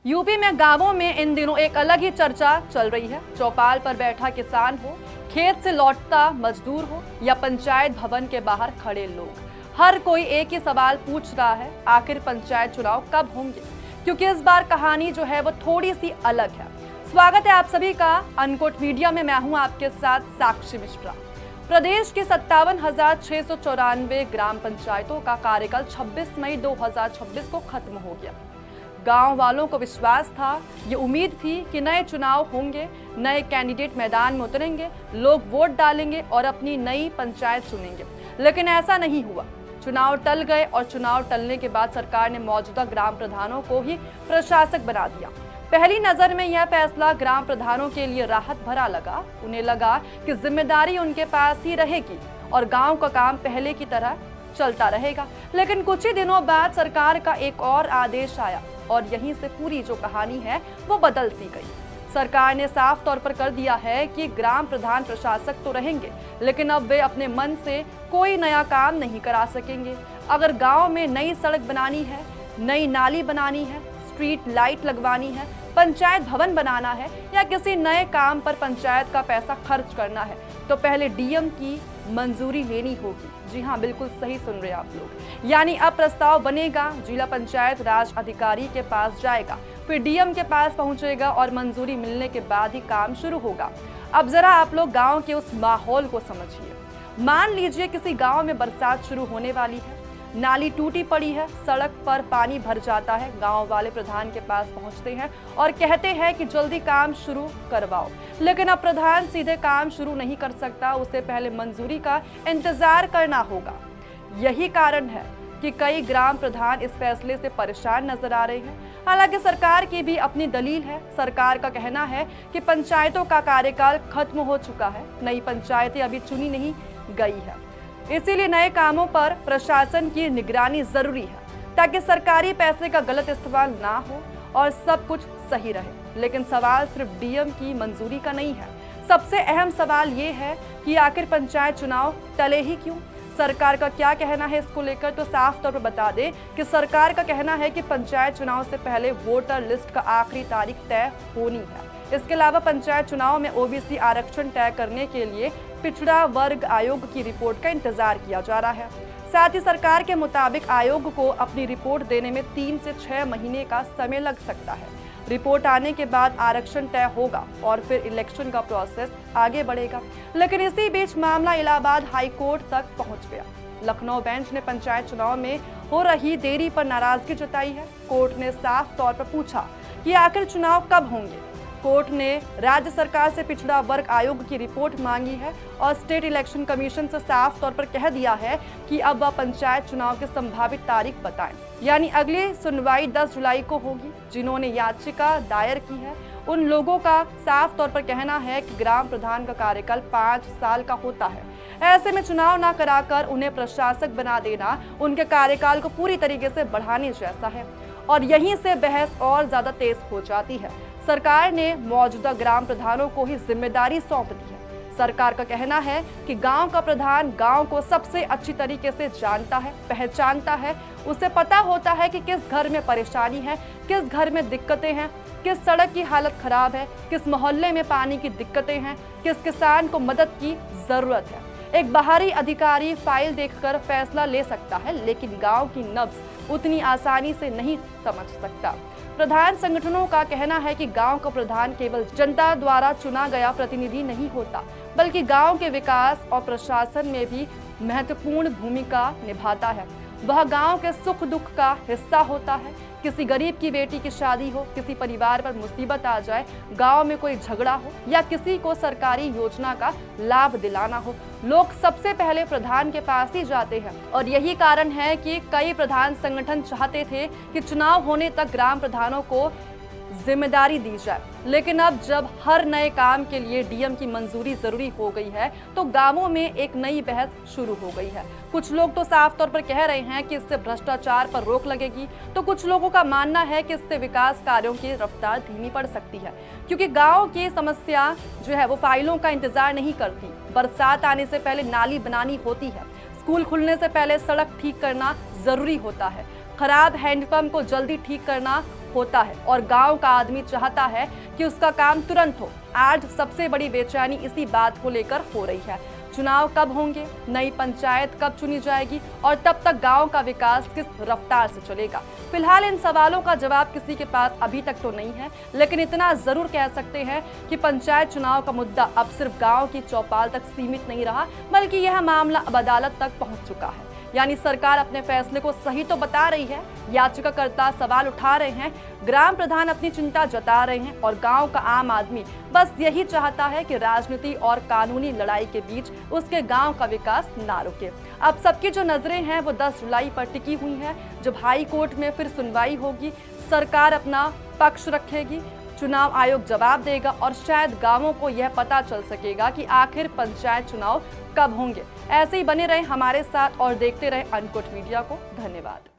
UP में गांवों में इन दिनों एक अलग ही चर्चा चल रही है। चौपाल पर बैठा किसान हो, खेत से लौटता मजदूर हो या पंचायत भवन के बाहर खड़े लोग, हर कोई एक ही सवाल पूछ रहा है, आखिर पंचायत चुनाव कब होंगे? क्योंकि इस बार कहानी जो है वो थोड़ी सी अलग है। स्वागत है आप सभी का अनकोट मीडिया में। मैं हूं आपके साथ साक्षी मिश्रा। प्रदेश की 57,694 ग्राम पंचायतों का कार्यकाल 26 मई 2026 को खत्म हो गया। गांव वालों को विश्वास था, ये उम्मीद थी कि नए चुनाव होंगे, नए कैंडिडेट मैदान में उतरेंगे, लोग वोट डालेंगे और अपनी नई पंचायत चुनेंगे। लेकिन ऐसा नहीं हुआ। चुनाव टल गए और चुनाव टलने के बाद सरकार ने मौजूदा ग्राम प्रधानों को ही प्रशासक बना दिया। पहली नजर में यह फैसला ग्राम प्रधानों के लिए राहत भरा लगा। उन्हें लगा कि जिम्मेदारी उनके पास ही रहेगी और गांव का काम पहले की तरह चलता रहेगा। लेकिन कुछ ही दिनों बाद सरकार का एक और आदेश आया और यहीं से पूरी जो कहानी है वो बदल सी गई। सरकार ने साफ तौर पर कर दिया है कि ग्राम प्रधान प्रशासक तो रहेंगे, लेकिन अब वे अपने मन से कोई नया काम नहीं करा सकेंगे। अगर गांव में नई सड़क बनानी है, नई नाली बनानी है, स्ट्रीट लाइट लगवानी है, पंचायत भवन बनाना है या किसी नए काम पर पंचायत का पैसा खर्च करना है, तो पहले डीएम की मंजूरी लेनी होगी। जी हाँ, बिल्कुल सही सुन रहे हैं आप लोग। यानी अब प्रस्ताव बनेगा, जिला पंचायत राज अधिकारी के पास जाएगा, फिर डीएम के पास पहुंचेगा और मंजूरी मिलने के बाद ही काम शुरू होगा। अब जरा आप लोग गांव के उस माहौल को समझिए। मान लीजिए किसी गांव में बरसात शुरू होने वाली है, नाली टूटी पड़ी है, सड़क पर पानी भर जाता है। गांव वाले प्रधान के पास पहुंचते हैं और कहते हैं कि जल्दी काम शुरू करवाओ। लेकिन अब प्रधान सीधे काम शुरू नहीं कर सकता, उसे पहले मंजूरी का इंतजार करना होगा। यही कारण है कि कई ग्राम प्रधान इस फैसले से परेशान नजर आ रहे हैं। हालांकि सरकार की भी अपनी दलील है। सरकार का कहना है कि पंचायतों का कार्यकाल खत्म हो चुका है, नई पंचायतें अभी चुनी नहीं गई है, इसीलिए नए कामों पर प्रशासन की निगरानी जरूरी है ताकि सरकारी पैसे का गलत इस्तेमाल ना हो और सब कुछ सही रहे। लेकिन सवाल सिर्फ डीएम की मंजूरी का नहीं है। सबसे अहम सवाल ये है कि आखिर पंचायत चुनाव टले ही क्यों? सरकार का क्या कहना है इसको लेकर, तो साफ तौर पर बता दें कि सरकार का कहना है कि पंचायत चुनाव से पहले वोटर लिस्ट का आखिरी तारीख तय होनी है। इसके अलावा पंचायत चुनाव में ओबीसी आरक्षण तय करने के लिए पिछड़ा वर्ग आयोग की रिपोर्ट का इंतजार किया जा रहा है। साथ ही सरकार के मुताबिक आयोग को अपनी रिपोर्ट देने में 3 से 6 महीने का समय लग सकता है। रिपोर्ट आने के बाद आरक्षण तय होगा और फिर इलेक्शन का प्रोसेस आगे बढ़ेगा। लेकिन इसी बीच मामला इलाहाबाद हाई कोर्ट तक पहुंच गया। लखनऊ बेंच ने पंचायत चुनाव में हो रही देरी पर नाराजगी जताई है। कोर्ट ने साफ तौर पर पूछा कि आखिर चुनाव कब होंगे। कोर्ट ने राज्य सरकार से पिछड़ा वर्ग आयोग की रिपोर्ट मांगी है और स्टेट इलेक्शन कमीशन से साफ तौर पर कह दिया है कि अब वह पंचायत चुनाव की संभावित तारीख बताएं। यानी अगली सुनवाई 10 जुलाई को होगी। जिन्होंने याचिका दायर की है उन लोगों का साफ तौर पर कहना है कि ग्राम प्रधान का कार्यकाल 5 साल का होता है। ऐसे में चुनाव ना कराकर उन्हें प्रशासक बना देना उनके कार्यकाल को पूरी तरीके से बढ़ाने जैसा है और यहीं से बहस और ज्यादा तेज हो जाती है। सरकार ने मौजूदा ग्राम प्रधानों को ही जिम्मेदारी सौंप दी है। सरकार का कहना है कि गांव का प्रधान गांव को सबसे अच्छी तरीके से जानता है, पहचानता है। उसे पता होता है कि किस घर में परेशानी है, किस घर में दिक्कतें हैं, किस सड़क की हालत खराब है, किस मोहल्ले में पानी की दिक्कतें हैं, किस किसान को मदद की जरूरत है। एक बाहरी अधिकारी फाइल देखकर फैसला ले सकता है, लेकिन गांव की नब्ज उतनी आसानी से नहीं समझ सकता। प्रधान संगठनों का कहना है कि गांव का प्रधान केवल जनता द्वारा चुना गया प्रतिनिधि नहीं होता, बल्कि गांव के विकास और प्रशासन में भी महत्वपूर्ण भूमिका निभाता है। वह गांव के सुख दुख का हिस्सा होता है। किसी गरीब की बेटी की शादी हो, किसी परिवार पर मुसीबत आ जाए, गांव में कोई झगड़ा हो या किसी को सरकारी योजना का लाभ दिलाना हो, लोग सबसे पहले प्रधान के पास ही जाते हैं। और यही कारण है कि कई प्रधान संगठन चाहते थे कि चुनाव होने तक ग्राम प्रधानों को जिम्मेदारी दी जाए। लेकिन अब जब हर नए काम के लिए डीएम की मंजूरी जरूरी हो गई है, तो गांवों में एक नई बहस शुरू हो गई है। कुछ लोग तो साफ तौर पर कह रहे हैं कि इससे भ्रष्टाचार पर रोक लगेगी, तो कुछ लोगों का मानना है कि इससे विकास कार्यों की रफ्तार धीमी पड़ सकती है, क्योंकि गाँव की समस्या जो है वो फाइलों का इंतजार नहीं करती। बरसात आने से पहले नाली बनानी होती है, स्कूल खुलने से पहले सड़क ठीक करना जरूरी होता है, खराब हैंडपंप को जल्दी ठीक करना होता है और गांव का आदमी चाहता है कि उसका काम तुरंत हो। आज सबसे बड़ी बेचैनी इसी बात को लेकर हो रही है। चुनाव कब होंगे, नई पंचायत कब चुनी जाएगी और तब तक गांव का विकास किस रफ्तार से चलेगा। फिलहाल इन सवालों का जवाब किसी के पास अभी तक तो नहीं है, लेकिन इतना जरूर कह सकते हैं कि पंचायत चुनाव का मुद्दा अब सिर्फ गांव की चौपाल तक सीमित नहीं रहा, बल्कि यह मामला अब अदालत तक पहुंच चुका है। यानी सरकार अपने फैसले को सही तो बता रही है, याचिकाकर्ता सवाल उठा रहे हैं, ग्राम प्रधान अपनी चिंता जता रहे हैं और गांव का आम आदमी बस यही चाहता है कि राजनीति और कानूनी लड़ाई के बीच उसके गांव का विकास ना रुके। अब सबकी जो नजरें हैं वो 10 जुलाई पर टिकी हुई हैं, जब हाई कोर्ट में फिर सुनवाई होगी, सरकार अपना पक्ष रखेगी, चुनाव आयोग जवाब देगा और शायद गांवों को यह पता चल सकेगा कि आखिर पंचायत चुनाव कब होंगे। ऐसे ही बने रहे हमारे साथ और देखते रहे अनकट मीडिया को। धन्यवाद।